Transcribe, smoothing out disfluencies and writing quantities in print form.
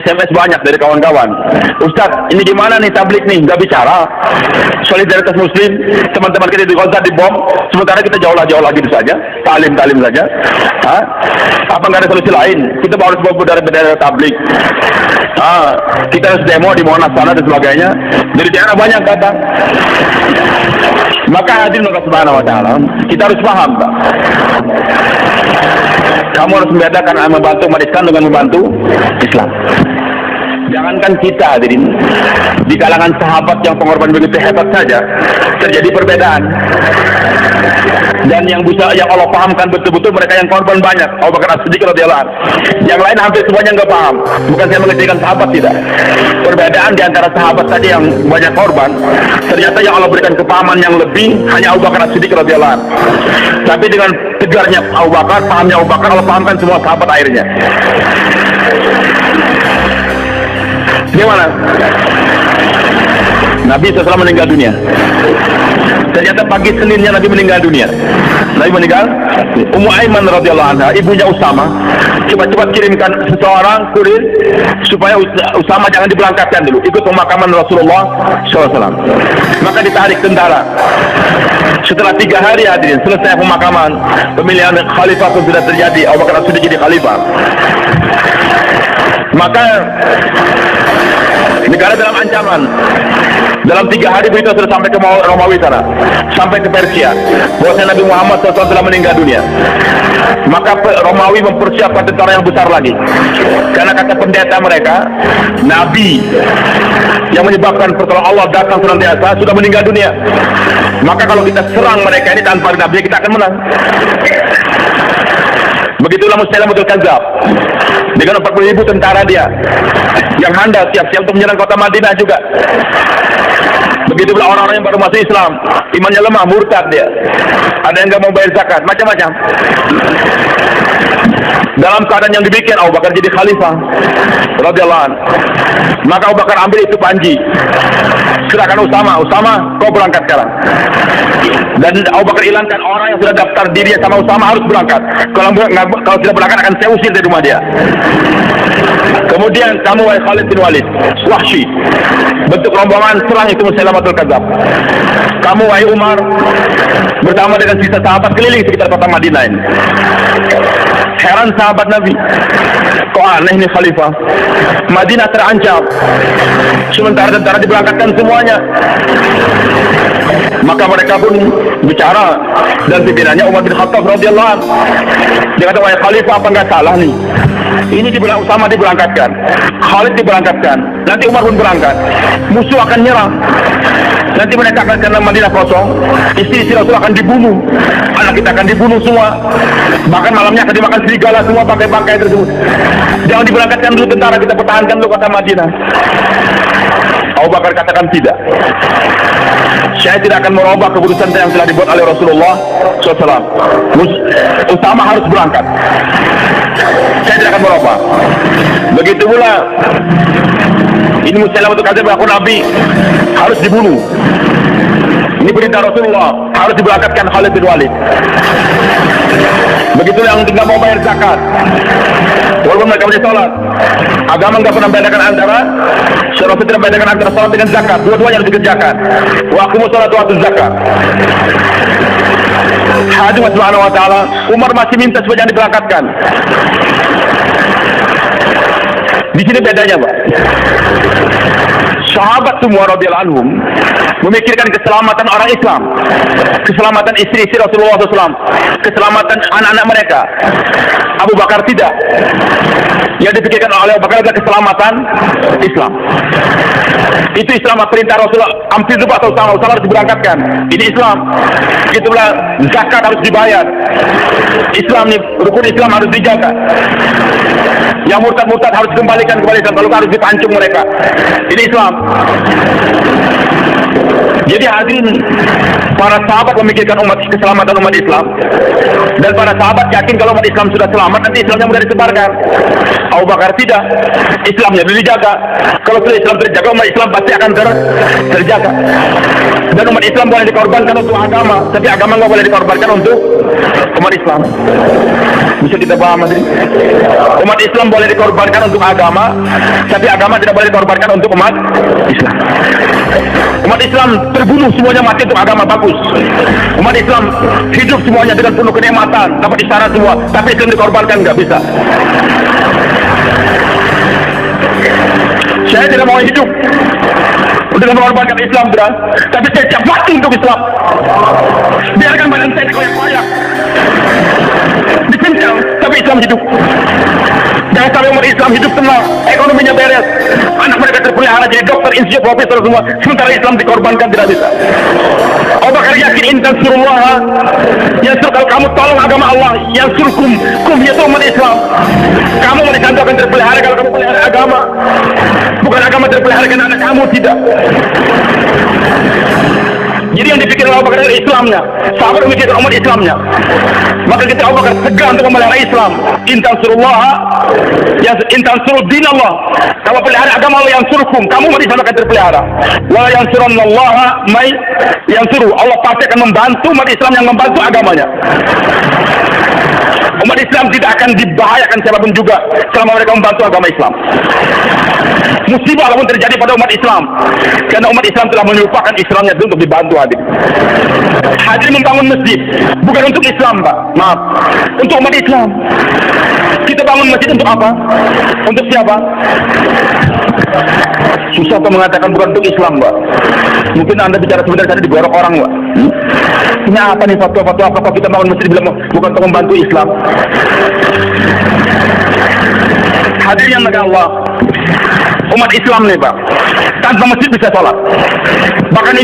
SMS banyak dari kawan-kawan. Ustadz, ini gimana nih tablik nih? Nggak bicara solidaritas muslim, teman-teman kita di Gaza dibom, sementara kita jauh lagi saja, talim saja. Hah? Apa nggak ada solusi lain? Kita harus bawa bendera tablik. Kita harus demo di Monas sana dan sebagainya. Dari daerah banyak datang. Maka hadirin Allah Subhanahu wa taala, kita harus paham, Pak. Kamu harus membedakan membantu umat Islam dengan membantu Islam. Jangankan kita hadirin, di kalangan sahabat yang pengorban begitu hebat saja terjadi perbedaan. Dan yang Allah pahamkan betul-betul mereka yang korban banyak. Abu Bakar As-Siddiq radhiyallahu anhu. Yang lain hampir semuanya nggak paham. Bukan saya mengecilkan sahabat, tidak. Perbedaan di antara sahabat tadi yang banyak korban, ternyata yang Allah berikan kepahaman yang lebih hanya Abu Bakar As-Siddiq radhiyallahu anhu. Tapi dengan tegarnya Abu Bakar, pahamnya Abu Bakar, Allah pahamkan semua sahabat akhirnya. Gimana? Nabi SAW meninggal dunia. Ternyata pagi Seninnya Nabi meninggal dunia. Nabi meninggal. Ummu Aiman radhiyallahu anha, ibunya Usama, cepat-cepat kirimkan seseorang kurir supaya Usama jangan diberangkatkan dulu, ikut pemakaman Rasulullah SAW. Maka ditarik tentara. Setelah 3 hari hadirin selesai pemakaman, pemilihan khalifah pun sudah terjadi. Abu Bakar sudah jadi khalifah. Maka negara dalam ancaman. Dalam 3 hari berita sudah sampai ke Romawi sana, sampai ke Persia, bahwa Nabi Muhammad SAW telah meninggal dunia. Maka Romawi mempersiapkan tentara yang besar lagi, karena kata pendeta mereka, Nabi yang menyebabkan pertolongan Allah datang senantiasa sudah meninggal dunia. Maka kalau kita serang mereka ini tanpa Nabi, kita akan menang. Begitulah Musailamatul Kadzdzab dengan 40.000 tentara dia yang handal siap-siap untuk menyerang kota Madinah juga. Begitu pula orang-orang yang baru masuk Islam, imannya lemah, murtad dia. Ada yang nggak mau bayar zakat, macam-macam. Dalam keadaan yang demikian, Abu Bakar jadi khalifah radhiyallahu anhu. Maka Abu Bakar ambil itu panji, serahkan Usama, kau berangkat sekarang. Dan Abu Bakar hilangkan orang yang sudah daftar diri sama Usama harus berangkat. Kalau tidak berangkat akan saya usir dari rumah dia. Kemudian kamu wahai Khalid bin Walid, Wahsy, bentuk rombongan serang itu Musailamatul Kadzdzab. Kamu wahai Umar, bersama dengan sisa sahabat keliling sekitar kota Madinah ini. Heran sahabat Nabi, kok aneh nih khalifah, Madinah terancam, sementara tentara diberangkatkan semuanya. Maka mereka pun bicara, dan pimpinannya Umar bin Khattab radhiyallahu anhu. Dia kata, wahai khalifah, apa nggak salah nih? Ini Usama diberangkatkan, Khalid diberangkatkan, nanti Umar pun berangkat, musuh akan nyerang. Nanti mereka akan karena Madinah kosong, istri-istri Rasul akan dibunuh, anak kita akan dibunuh semua, bahkan malamnya akan dimakan serigala semua pakai bangkai tersebut. Jangan diberangkatkan dulu tentara, kita pertahankan dulu kota Madinah. Abu Bakar katakan tidak. Saya tidak akan merubah keputusan yang telah dibuat oleh Rasulullah SAW. Usama harus berangkat. Saya tidak akan merubah. Begitu pula ini Musailamatul Kadzdzab mengaku Nabi harus dibunuh. Ini perintah Rasulullah, harus diberangkatkan Khalid bin Walid. Begitu yang tidak mau bayar zakat, walaupun mereka punya sholat. Agama nggak pernah membedakan antara Rasul tidak membedakan antara sholat dengan zakat. Dua-duanya harus dikerjakan. Wa aqimus sholata wa atuz zakat. Hadirin subhanahu wa ta'ala, Umar masih minta supaya jangan diberangkatkan. Di sini bedanya, Pak. Sahabat semua radhiyallahu anhum memikirkan keselamatan orang Islam, keselamatan istri-istri Rasulullah SAW, keselamatan anak-anak mereka. Abu Bakar tidak. Yang dipikirkan oleh Abu Bakar adalah keselamatan Islam. Itu Islam, perintah Rasulullah hampir 2 tahun harus diberangkatkan. Ini Islam. Itulah zakat harus dibayar. Islam nih, rukun Islam harus dijaga. Yang murtad-murtad harus dikembalikan, kalau harus dipancung mereka. Ini Islam. Jadi hadirin, para sahabat memikirkan keselamatan umat Islam, dan para sahabat yakin kalau umat Islam sudah selamat, nanti Islamnya mudah disebarkan. Abu Bakar tidak, Islamnya dulu dijaga. Kalau sudah Islam terjaga, umat Islam pasti akan terjaga. Dan umat Islam boleh dikorbankan untuk agama, tapi agama nggak boleh dikorbankan untuk umat Islam. Bisa kita paham hadirin? Umat Islam boleh dikorbankan untuk agama, tapi agama tidak boleh dikorbankan untuk umat Islam. Umat Islam terbunuh semuanya mati untuk agama, bagus. Umat Islam hidup semuanya dengan penuh kenikmatan, dapat isyarat semua, tapi Islam dikorbankan nggak bisa. Saya tidak mau hidup dengan mengorbankan Islam, beras, tapi saya siap mati untuk Islam. Biarkan badan saya dikoyak-koyak, dipincang, tapi Islam hidup. Jangan sampai umat Islam hidup tenang, ekonominya beres, anak mereka terpelihara jadi dokter, insinyur, profesor semua, sementara Islam dikorbankan tidak bisa. Abu Bakar yakin intan surullah, kalau kamu tolong agama Allah, yang surkum, yaitu umat Islam. Kamu mau akan terpelihara kalau kamu pelihara agama, bukan agama terpelihara karena anak kamu, tidak. Jadi yang dipikir Abu Bakar adalah Islamnya, sahabat memikirkan umat Islamnya. Maka kita Abu Bakar tegar untuk memelihara Islam. Intan surullah, intan surud din Allah. Kamu pelihara agama Allah yang surkum, kamu umat Islam akan terpelihara. Wa yang surunallaha may yang suruh, Allah pasti akan membantu umat Islam yang membantu agamanya. Umat Islam tidak akan dibahayakan siapapun juga selama mereka membantu agama Islam. Musibah apapun terjadi pada umat Islam, karena umat Islam telah melupakan Islamnya itu untuk dibantu hadir. Hadir membangun masjid bukan untuk Islam, Pak. Maaf, untuk umat Islam. Kita bangun masjid untuk apa? Untuk siapa? Susah Pak mengatakan bukan untuk Islam, Pak. Mungkin Anda bicara sebentar tadi digorok orang, Pak. Ini apa nih fatwa-fatwa apa kok kita bangun masjid bilang bukan untuk membantu Islam? Hadir yang negara Allah, umat Islam nih Pak, tanpa masjid bisa sholat. Bahkan